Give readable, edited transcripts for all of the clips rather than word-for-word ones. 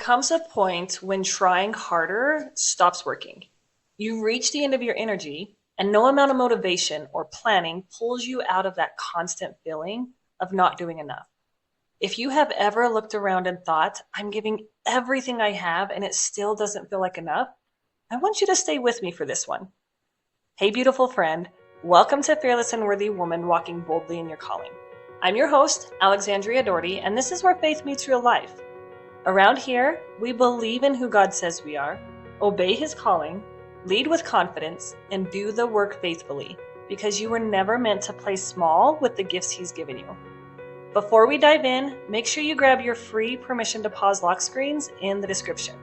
Comes a point when trying harder stops working. You reach the end of your energy, and no amount of motivation or planning pulls you out of that constant feeling of not doing enough. If you have ever looked around and thought, I'm giving everything I have and it still doesn't feel like enough, I want you to stay with me for this one. Hey, beautiful friend. Welcome to Fearless and Worthy Woman Walking Boldly in Your Calling. I'm your host, Alexandria Daugherty, and this is where faith meets real life. Around here, we believe in who God says we are, obey His calling, lead with confidence, and do the work faithfully, because you were never meant to play small with the gifts He's given you. Before we dive in, make sure you grab your free permission to pause lock screens in the description.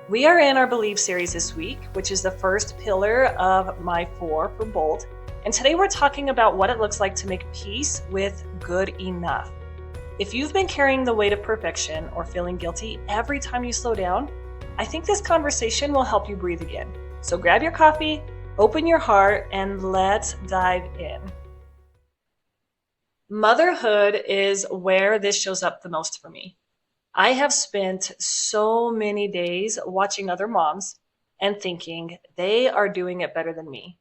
We are in our Believe series this week, which is the first pillar of my 4 for bold, and today we're talking about what it looks like to make peace with good enough. If you've been carrying the weight of perfection or feeling guilty every time you slow down, I think this conversation will help you breathe again. So grab your coffee, open your heart, and let's dive in. Motherhood is where this shows up the most for me. I have spent so many days watching other moms and thinking they are doing it better than me.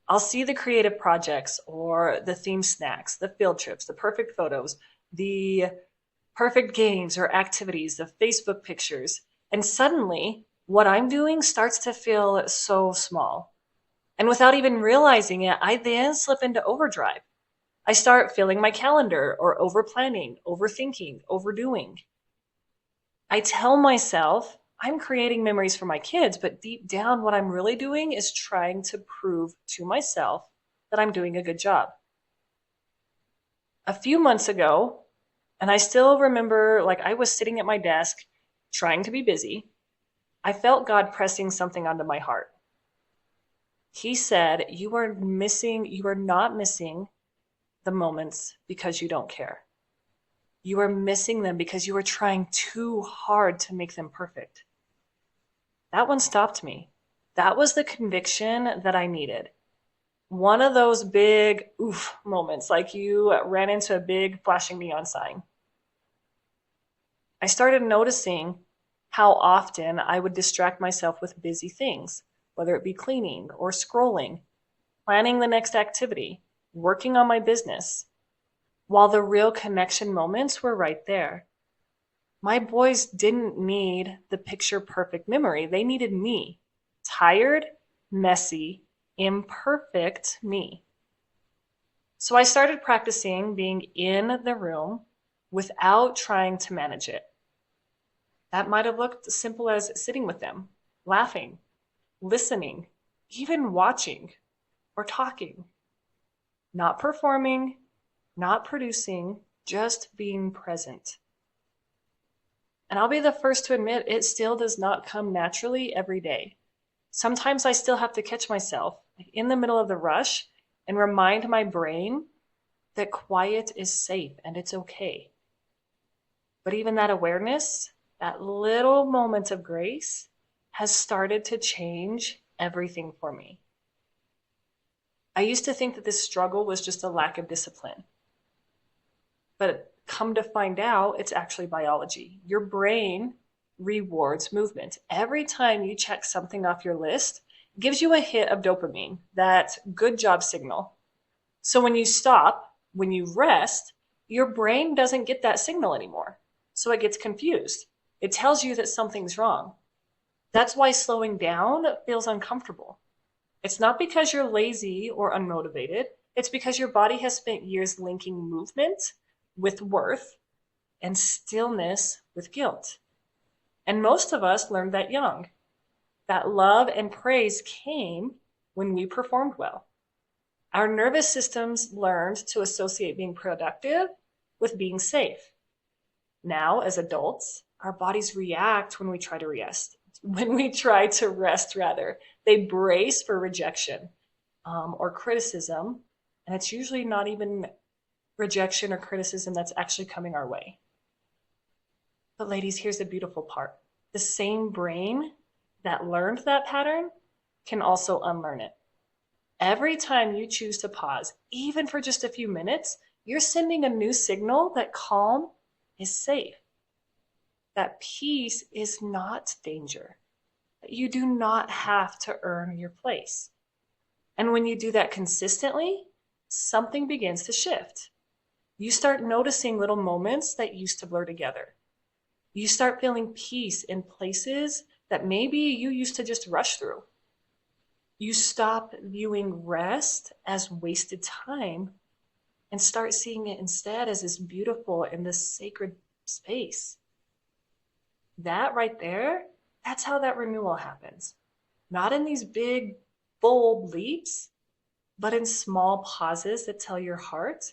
I'll see the creative projects or the themed snacks, the field trips, the perfect photos, the perfect games or activities, the Facebook pictures, and suddenly what I'm doing starts to feel so small. And without even realizing it, I then slip into overdrive. I start filling my calendar or over planning, overthinking, overdoing. I tell myself I'm creating memories for my kids, but deep down, what I'm really doing is trying to prove to myself that I'm doing a good job. A few months ago, and I still remember, I was sitting at my desk trying to be busy. I felt God pressing something onto my heart. He said, you are not missing the moments because you don't care. You are missing them because you are trying too hard to make them perfect. That one stopped me. That was the conviction that I needed. One of those big oof moments, like you ran into a big flashing neon sign. I started noticing how often I would distract myself with busy things, whether it be cleaning or scrolling, planning the next activity, working on my business, while the real connection moments were right there. My boys didn't need the picture perfect memory. They needed me. Tired, messy, imperfect me. So I started practicing being in the room without trying to manage it. That might have looked as simple as sitting with them, laughing, listening, even watching or talking. Not performing, not producing, just being present. And I'll be the first to admit it still does not come naturally every day. Sometimes I still have to catch myself in the middle of the rush and remind my brain that quiet is safe and it's okay. But even that awareness, that little moment of grace, has started to change everything for me. I used to think that this struggle was just a lack of discipline. But come to find out, it's actually biology. Your brain rewards movement. Every time you check something off your list, it gives you a hit of dopamine, that good job signal. So when you stop, when you rest, your brain doesn't get that signal anymore. So it gets confused. It tells you that something's wrong. That's why slowing down feels uncomfortable. It's not because you're lazy or unmotivated. It's because your body has spent years linking movement with worth and stillness with guilt. And most of us learned that young. That love and praise came when we performed well. Our nervous systems learned to associate being productive with being safe. Now, as adults, our bodies react when we try to rest. They brace for rejection or criticism, and it's usually not even rejection or criticism that's actually coming our way. But ladies, here's the beautiful part. The same brain that learned that pattern can also unlearn it. Every time you choose to pause, even for just a few minutes, you're sending a new signal that calm is safe. that peace is not danger, that you do not have to earn your place. And when you do that consistently, something begins to shift. You start noticing little moments that used to blur together. You start feeling peace in places that maybe you used to just rush through. You stop viewing rest as wasted time and start seeing it instead as this beautiful and this sacred space. That right there, that's how that renewal happens. Not in these big, bold leaps, but in small pauses that tell your heart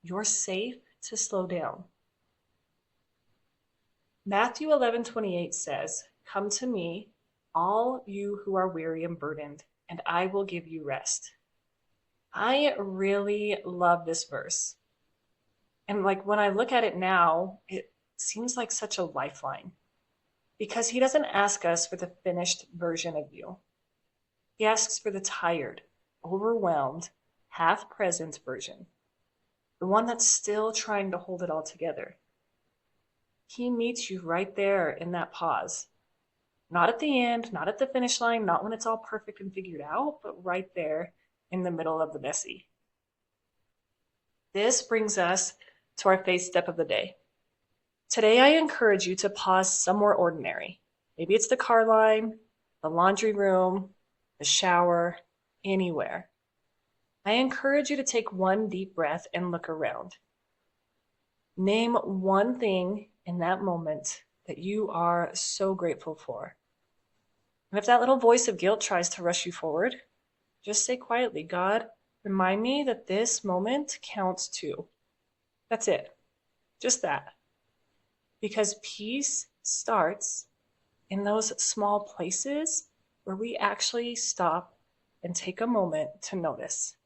you're safe to slow down. Matthew 11:28 says, "Come to me, all you who are weary and burdened, and I will give you rest." I really love this verse. And when I look at it now, it seems like such a lifeline. Because he doesn't ask us for the finished version of you. He asks for the tired, overwhelmed, half-present version. The one that's still trying to hold it all together. He meets you right there in that pause. Not at the end, not at the finish line, not when it's all perfect and figured out, but right there in the middle of the messy. This brings us to our faith step of the day. Today, I encourage you to pause somewhere ordinary. Maybe it's the car line, the laundry room, the shower, anywhere. I encourage you to take one deep breath and look around. Name one thing in that moment that you are so grateful for. And if that little voice of guilt tries to rush you forward, just say quietly, "God, remind me that this moment counts too." That's it. Just that. Because peace starts in those small places where we actually stop and take a moment to notice.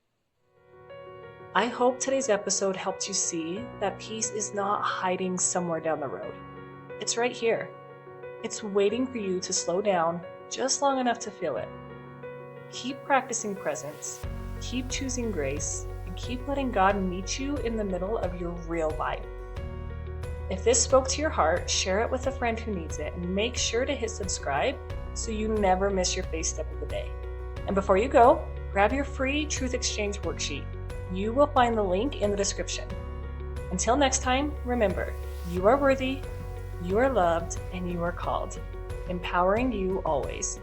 I hope today's episode helped you see that peace is not hiding somewhere down the road. It's right here. It's waiting for you to slow down just long enough to feel it. Keep practicing presence, keep choosing grace, and keep letting God meet you in the middle of your real life. If this spoke to your heart, share it with a friend who needs it, and make sure to hit subscribe so you never miss your faith step of the day. And before you go, grab your free Truth Exchange worksheet. You will find the link in the description. Until next time, remember, you are worthy, you are loved, and you are called, empowering you always.